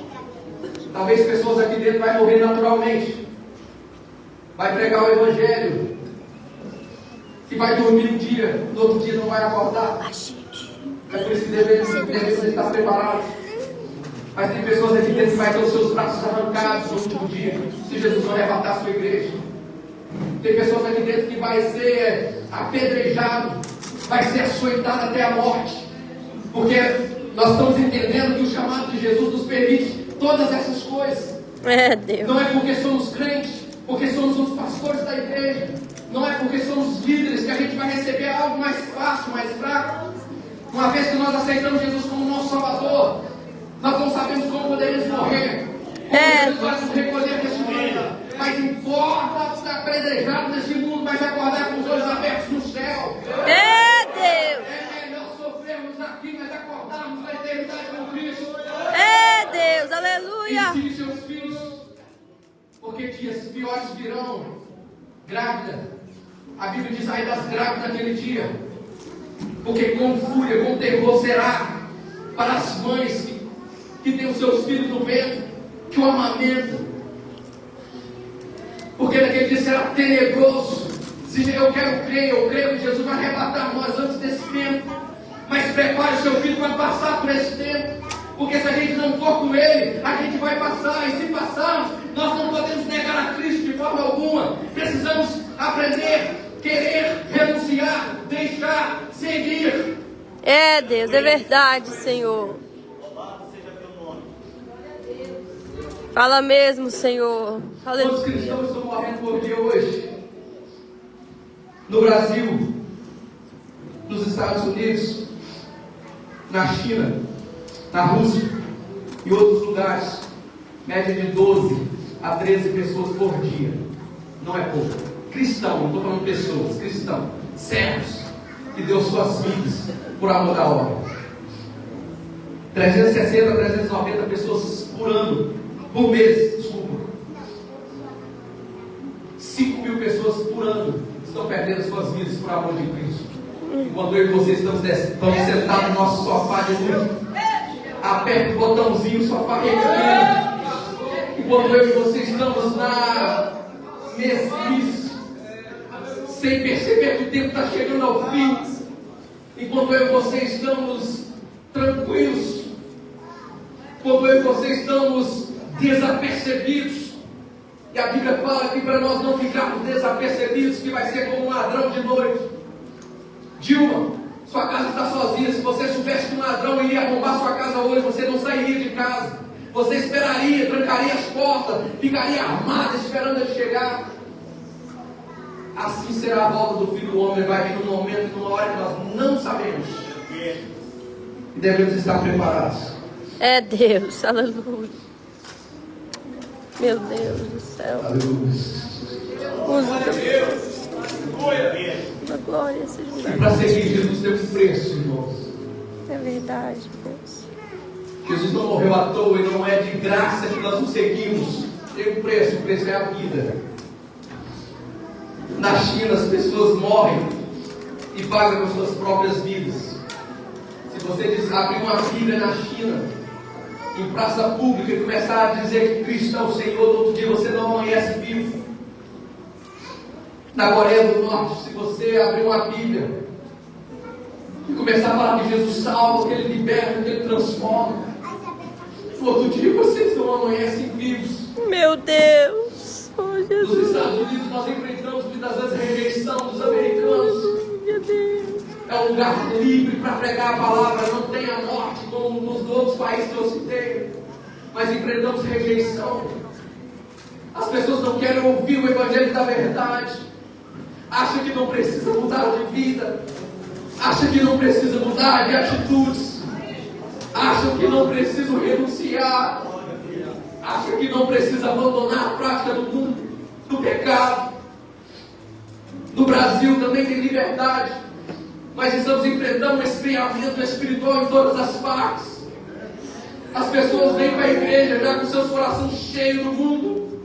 B: Talvez pessoas aqui dentro vão morrer naturalmente. Vai pregar o Evangelho. E vai dormir um dia, no outro dia não vai acordar. É por isso que devemos estar preparados. Mas tem pessoas aqui dentro que vai ter os seus braços arrancados no último dia, se Jesus não arrebatar a sua igreja. Tem pessoas aqui dentro que vai ser apedrejado, vai ser açoitado até a morte. Porque nós estamos entendendo que o chamado de Jesus nos permite todas essas coisas.
C: Deus.
B: Não é porque somos crentes, porque somos os pastores da igreja. Não é porque somos líderes que a gente vai receber algo mais fácil, mais fraco. Uma vez que nós aceitamos Jesus como nosso Salvador, nós não sabemos como poderemos morrer. Como nós nos recolher deste mundo. Mas importa estar apedrejado nesse mundo, mas acordar com os olhos abertos no céu.
C: Deus.
B: É melhor sofrermos aqui, mas acordarmos na eternidade com Cristo.
C: Deus, aleluia.
B: Ensine seus filhos, porque dias piores virão. Grávida, a Bíblia diz aí das grávidas naquele dia, porque com fúria, com terror será para as mães que tem os seus filhos no ventre, que o amamenta. Porque naquele dia será tenebroso. Se eu creio que Jesus vai arrebatar nós antes desse tempo. Mas prepare o seu filho para passar por esse tempo. Porque se a gente não for com Ele, a gente vai passar. E se passarmos, nós não podemos negar a Cristo de forma alguma. Precisamos aprender, querer, renunciar, deixar, seguir.
C: É, Deus, é verdade, Senhor. Fala mesmo, Senhor.
B: Quantos cristãos estão morrendo por dia hoje? No Brasil, nos Estados Unidos, na China, na Rússia e outros lugares, média de 12 a 13 pessoas por dia. Não é pouco. Cristão, não estou falando pessoas, cristão, servos, que deu suas vidas por amor da obra. 360 a 390 pessoas por ano, por mês, desculpa. 5.000 pessoas por ano estão perdendo suas vidas por amor de Cristo. Enquanto eu e você estamos sentados no nosso sofá de luz, aperta o botãozinho, o sofá reclina. Enquanto eu e você estamos na mesmice, sem perceber que o tempo está chegando ao fim. Enquanto eu e você estamos tranquilos, enquanto eu e você estamos desapercebidos. E a Bíblia fala que para nós não ficarmos desapercebidos, que vai ser como um ladrão de noite. Dilma, sua casa está sozinha. Se você soubesse que um ladrão iria arrombar sua casa hoje, você não sairia de casa. Você esperaria, trancaria as portas, ficaria armado esperando ele chegar. Assim será a volta do Filho do Homem. Vai vir num momento, numa hora que nós não sabemos. E devemos estar preparados.
C: É, Deus, aleluia. Meu Deus do céu. Usa Deus. A glória seja.
B: E para seguir Jesus tem um preço, irmãos.
C: É verdade, Deus.
B: Jesus não morreu à toa e não é de graça que nós o seguimos. Tem um preço, o preço é a vida. Na China as pessoas morrem e pagam com suas próprias vidas. Se você abrir uma Bíblia na China, em praça pública, e começar a dizer que Cristo é o Senhor, no outro dia você não amanhece vivo. Na Coreia do Norte, se você abrir uma Bíblia e começar a falar que Jesus salva, que Ele liberta, que Ele transforma, no outro dia vocês não amanhecem vivos.
C: Meu Deus. Oh,
B: Nos
C: Jesus.
B: Estados Unidos nós enfrentamos muitas vezes a rejeição dos americanos.
C: Meu Deus.
B: É um lugar livre para pregar a palavra, não tem a morte como nos outros países que eu citei, mas enfrentamos rejeição. As pessoas não querem ouvir o Evangelho da verdade, acham que não precisa mudar de vida, acham que não precisa mudar de atitudes, acham que não precisa renunciar, acham que não precisa abandonar a prática do mundo, do pecado. No Brasil também tem liberdade, mas estamos enfrentando um esfriamento espiritual em todas as partes. As pessoas vêm para a igreja já com seus corações cheios do mundo,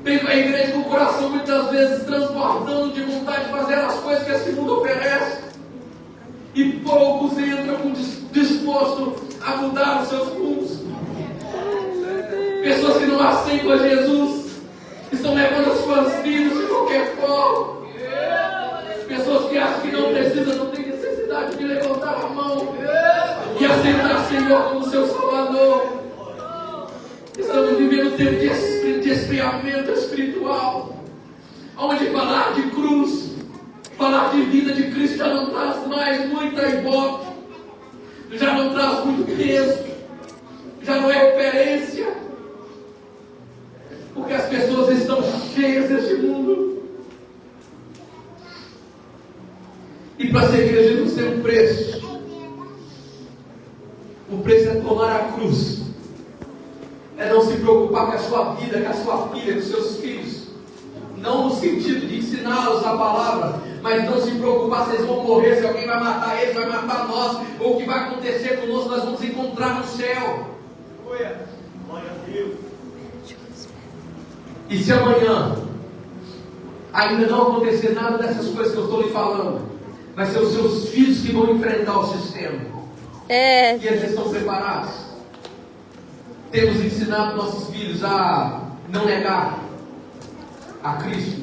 B: vêm para a igreja com o coração muitas vezes transbordando de vontade de fazer as coisas que esse mundo oferece, e poucos entram com disposto a mudar os seus rumos. Pessoas que não aceitam a Jesus estão levando as suas vidas de qualquer forma. Pessoas que acham que não precisam, não tem necessidade de levantar a mão e aceitar o Senhor como seu Salvador. Estamos vivendo um tempo de esfriamento espiritual, onde falar de cruz, falar de vida de Cristo já não traz mais muita ibope, já não traz muito peso, já não é referência, porque as pessoas estão cheias deste mundo. E para seguir a Jesus tem um preço. O preço é tomar a cruz. É não se preocupar com a sua vida, com a sua filha, com os seus filhos. Não no sentido de ensiná-los a palavra, mas não se preocupar se eles vão morrer, se alguém vai matar eles, vai matar nós, ou o que vai acontecer conosco, nós vamos encontrar no céu.
D: Glória a Deus.
B: E se amanhã ainda não acontecer nada dessas coisas que eu estou lhe falando, vai ser os seus filhos que vão enfrentar o sistema.
C: É.
B: E eles estão preparados. Temos ensinado nossos filhos a não negar a Cristo?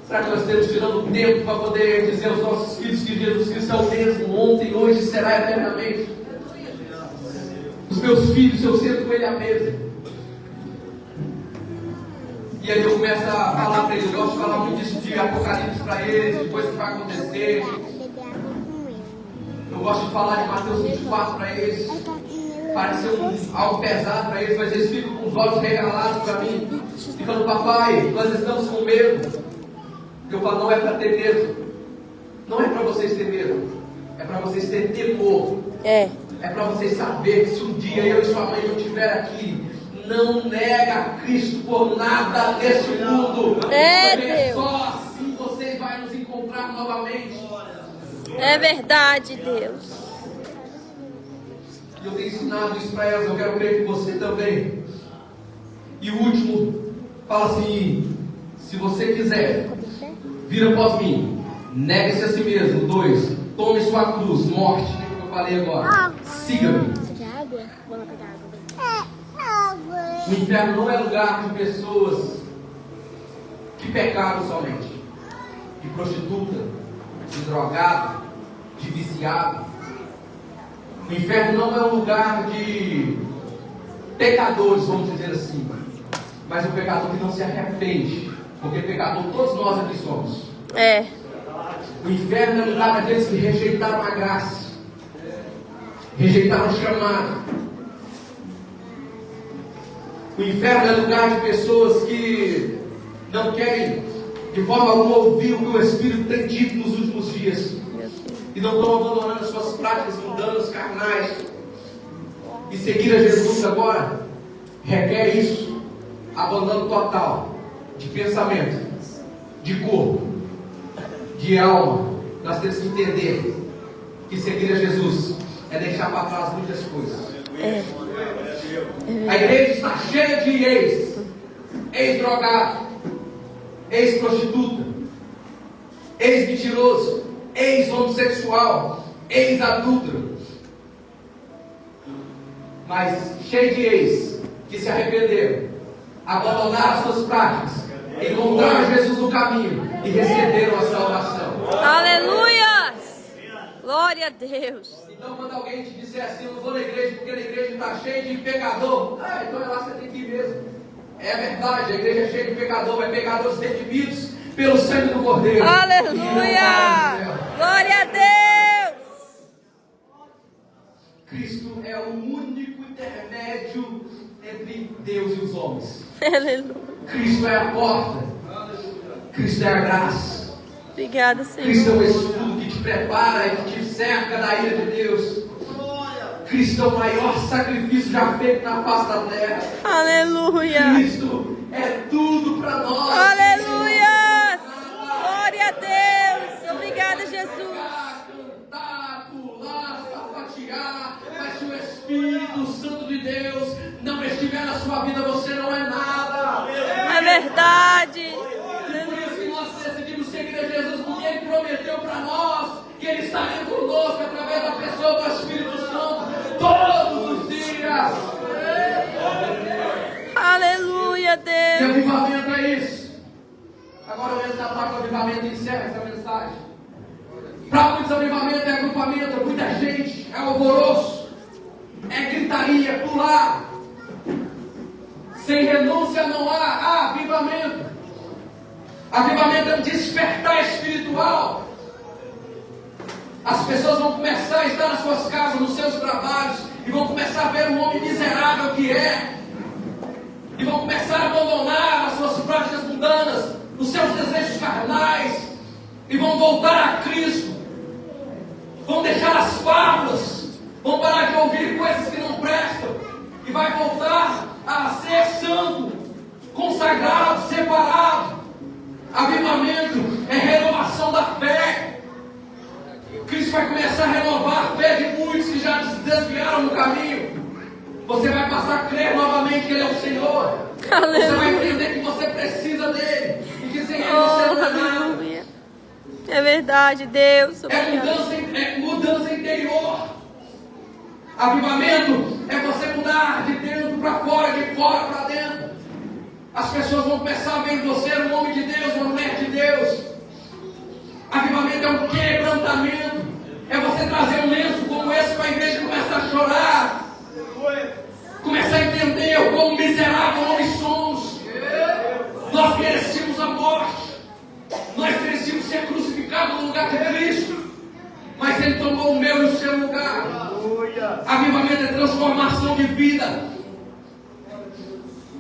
B: Será que nós temos tirando tempo para poder dizer aos nossos filhos que Jesus Cristo é o mesmo ontem, hoje e será eternamente? Os meus filhos, eu sento com ele à mesa. E aí eu começo a falar para eles, eu gosto de falar muito disso de Apocalipse para eles, de coisas que vai acontecer. Eu gosto de falar de Mateus 24 para eles. Parece algo pesado para eles, mas eles ficam com os olhos regalados para mim, ficando, papai, nós estamos com medo. Eu falo, não é para ter medo. Não é para vocês ter medo. É para vocês terem temor. É para vocês saberem que se um dia eu e sua mãe não estiver aqui, não nega Cristo por nada desse mundo. É só assim vocês vão nos encontrar novamente.
C: É verdade, Deus.
B: E eu tenho ensinado isso para elas, eu quero crer que você também. E o último, fala assim: se você quiser, vira após mim, negue-se a si mesmo. 2, tome sua cruz, morte, como eu falei agora. Siga-me. O inferno não é lugar de pessoas que pecaram somente, de prostituta, de drogado, de viciado. O inferno não é um lugar de pecadores, vamos dizer assim, mas um pecador que não se arrepende, porque pecador todos nós aqui somos. O inferno é lugar daqueles que rejeitaram a graça, rejeitaram o chamado. O inferno é lugar de pessoas que não querem de forma alguma ouvir o que o Espírito tem dito nos últimos dias e não estão abandonando as suas práticas mundanas, carnais. E seguir a Jesus agora requer isso, abandono total de pensamento, de corpo, de alma. Nós temos que entender que seguir a Jesus é deixar para trás muitas coisas. A igreja está cheia de ex-drogado, ex-prostituta, ex-mentiroso, ex-homossexual, ex-adúltero, mas cheio de ex que se arrependeram, abandonaram suas práticas, encontraram Jesus no caminho e receberam a salvação.
C: Aleluia! Glória a Deus.
B: Então quando alguém te disser assim, eu não vou na igreja porque a igreja está cheia de pecador, então é lá que você tem que ir mesmo. É verdade, a igreja é cheia de pecador, mas pecadores redimidos pelo sangue do Cordeiro.
C: Aleluia! Glória a Deus!
B: Cristo é o único intermédio entre Deus e os homens.
C: Aleluia!
B: Cristo é a porta. Cristo é a graça.
C: Obrigada, Senhor.
B: Cristo é o escudo que te prepara e que te cerca da ira de Deus. Cristo é o maior sacrifício já feito na face da terra.
C: Aleluia!
B: Cristo é tudo para nós.
C: Aleluia! Glória a Deus! Obrigada, Jesus.
B: Cantar, pular, sapatear, mas se o Espírito Santo de Deus não estiver na sua vida, você não é nada.
C: É verdade.
B: Por isso que nós decidimos seguir a Jesus, porque Ele prometeu para nós que Ele estaria conosco através da pessoa do Espírito Santo todos os dias.
C: Aleluia,
B: E
C: Deus.
B: avivamento é isso. Agora eu entro na parte do avivamento e encerro essa mensagem. Para muitos, avivamento é agrupamento, é muita gente, é alvoroço, é gritaria, é pular. Sem renúncia não há avivamento. Avivamento é um despertar espiritual. As pessoas vão começar a estar nas suas casas, nos seus trabalhos, e vão começar a ver o homem miserável que é, e vão começar a abandonar as suas práticas mundanas, os seus desejos carnais, e vão voltar a Cristo, vão deixar as fábulas, vão parar de ouvir coisas que não prestam, e vai voltar a ser santo, consagrado, separado. Avivamento é renovação da fé. Cristo vai começar a renovar a fé de muitos que já desviaram no caminho. Você vai passar a crer novamente que Ele é o Senhor.
C: Aleluia.
B: Você vai entender que você precisa dele e que sem Ele você não é nada.
C: Aleluia. É verdade, Deus.
B: É mudança interior. Avivamento é você mudar de Deus para fora, de fora para dentro. As pessoas vão começar a ver em você um homem de Deus, uma mulher de Deus. Avivamento é um quebrantamento. É você trazer um lenço como esse para a igreja e começar a chorar. Começar a entender o quão miserável homens somos. Nós merecíamos a morte. Nós merecíamos ser crucificados no lugar de Cristo. Mas Ele tomou o meu e o seu lugar. Avivamento é transformação de vida.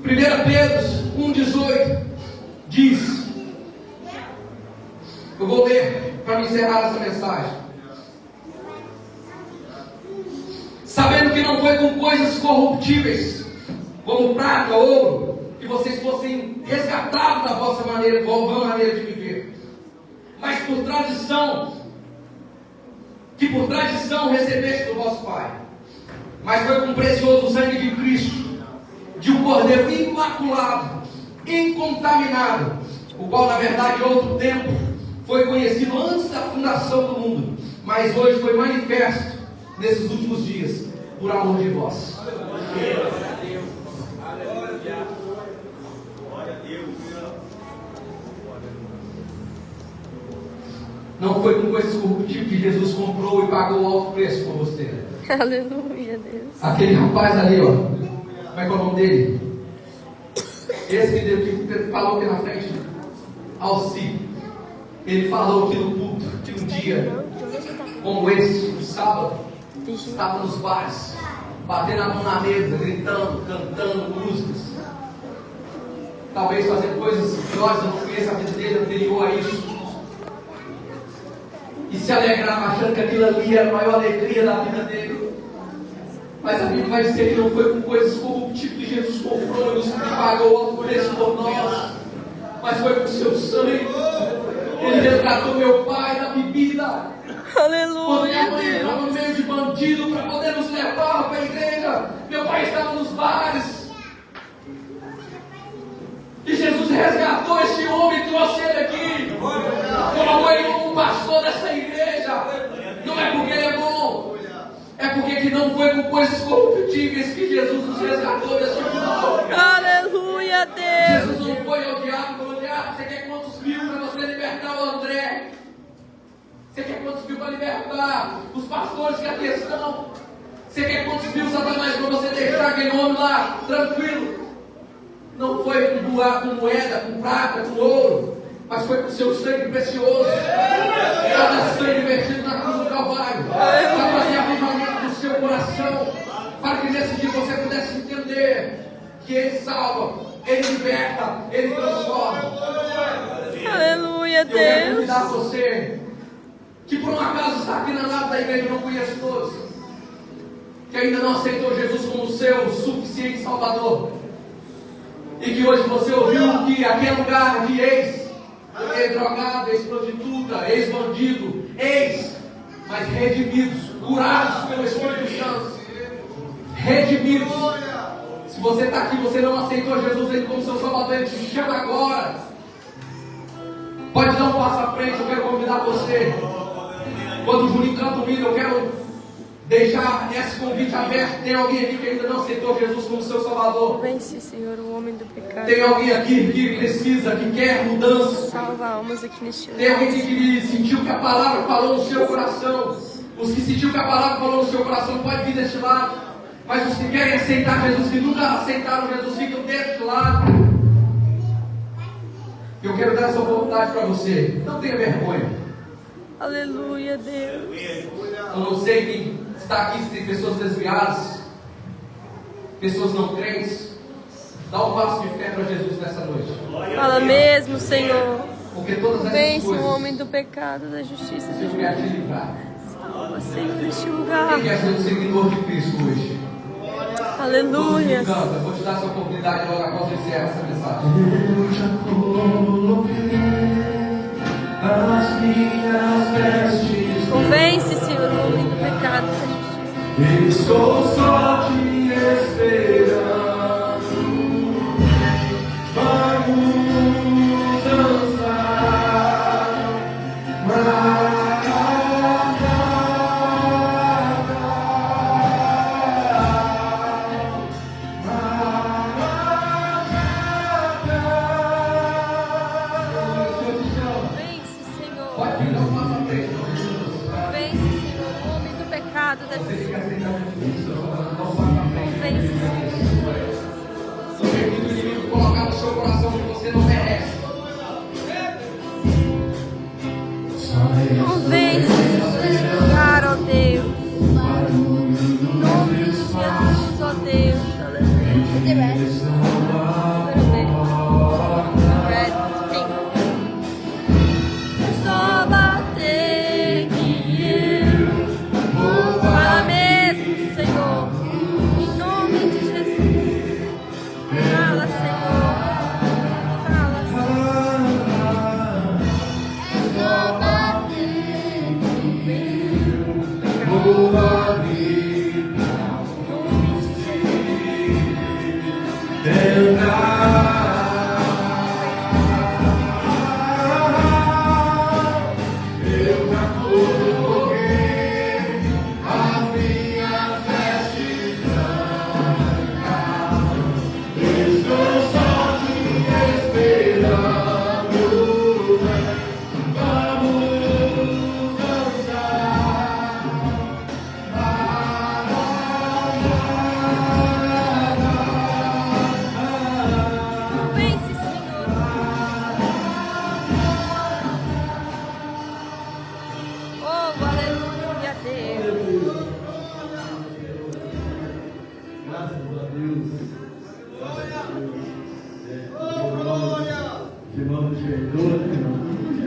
B: 1 Pedro 1,18 diz, eu vou ler para encerrar essa mensagem. Sabendo que não foi com coisas corruptíveis, como prata, ouro, que vocês fossem resgatados da vossa maneira de viver, mas por tradição, que por tradição recebeste do vosso Pai, mas foi com o precioso sangue de Cristo, de um cordeiro imaculado, incontaminado, o qual na verdade em outro tempo foi conhecido antes da fundação do mundo, mas hoje foi manifesto nesses últimos dias, por amor de vós.
D: Glória a Deus. Glória a Deus.
B: Não foi com coisas corruptíveis que Jesus comprou e pagou o alto preço por você.
C: Aleluia, Deus.
B: Aquele rapaz ali, ó, como é que é o nome dele? Esse que falou aqui na frente, Alci. Ele falou aqui no culto que um dia, como esse, no sábado, estava nos bares, batendo a mão na mesa, gritando, cantando músicas, talvez fazendo coisas piores. Eu não conheço a vida dele anterior a isso, e se alegrava achando que aquilo ali era a maior alegria da vida dele. Mas a Bíblia vai dizer que não foi com coisas corruptíveis que Jesus comprou e pagou o preço por nós, mas foi com o seu sangue. Ele resgatou meu pai da bebida. Quando minha mãe estava no meio de bandido para poder nos levar para a igreja, meu pai estava nos bares. E Jesus resgatou esse homem e trouxe ele aqui. Colocou ele como pastor dessa igreja. Não é porque ele é bom, é porque que não foi com coisas corruptíveis que Jesus nos resgatou desse mundo.
C: Aleluia, Deus.
B: Jesus não foi ao diabo e falou: diabo, você quer quantos mil para você libertar o André? Você quer quantos mil para libertar os pastores que aqui estão? Você quer quantos mil, Satanás, para você deixar aquele homem lá tranquilo? Não foi com moeda, com prata, com ouro, mas foi com seu sangue precioso. Cada sangue vertido na cruz do Calvário, para fazer avivamento no seu coração, para que nesse dia você pudesse entender que Ele salva, Ele liberta, Ele transforma.
C: Aleluia,
B: Eu quero
C: Deus.
B: convidar você que por um acaso está aqui na nave da igreja, eu não conheço todos, que ainda não aceitou Jesus como seu suficiente Salvador, e que hoje você ouviu que aquele lugar de ex-drogado, ex-prostituta, ex-bandido, mas redimidos, curados pelo Espírito Santo, redimidos. Se você está aqui, você não aceitou Jesus Ele como seu Salvador, Ele te chama agora. Pode dar um passo à frente, eu quero convidar você. Quando o Juninho canta o hino, eu quero deixar esse convite aberto. Tem alguém aqui que ainda não aceitou Jesus como seu Salvador?
C: Vence, Senhor, o homem do pecado.
B: Tem alguém aqui que precisa, que quer mudança?
C: Salva almas aqui neste
B: Tem alguém aqui que sentiu que a palavra falou no seu coração? Os que sentiu que a palavra falou no seu coração podem vir deste lado. Mas os que querem aceitar Jesus, que nunca aceitaram Jesus, ficam deste lado. Eu quero dar essa oportunidade para você. Não tenha vergonha.
C: Aleluia, Deus.
B: Eu não sei quem está aqui, se tem pessoas desviadas, pessoas não crentes. Dá um passo de fé para Jesus nessa noite.
C: Fala mesmo, Senhor.
B: Porque todas essas
C: Vence o
B: coisas
C: homem do pecado, da justiça,
B: eu
C: do
B: quero te
C: juízo.
B: livrar.
C: Salva, Senhor, neste lugar.
B: Quem quer ser um seguidor de Cristo hoje?
C: Aleluia.
B: Canta, eu vou te dar essa oportunidade logo após eu encerrar essa mensagem.
E: Eu já coloquei as minhas vestes.
C: Convence, Senhor, o homem do pecado, da justiça.
E: Estou só te esperando. Vamos dançar.
C: the rest. A little bit. Red, pink. Só bater que eu vou lá mesmo, Senhor. Em nome de Jesus. Fala, Senhor. Fala, Senhor. É só bater que eu vou lá mesmo.
E: Irmão, nos perdoa.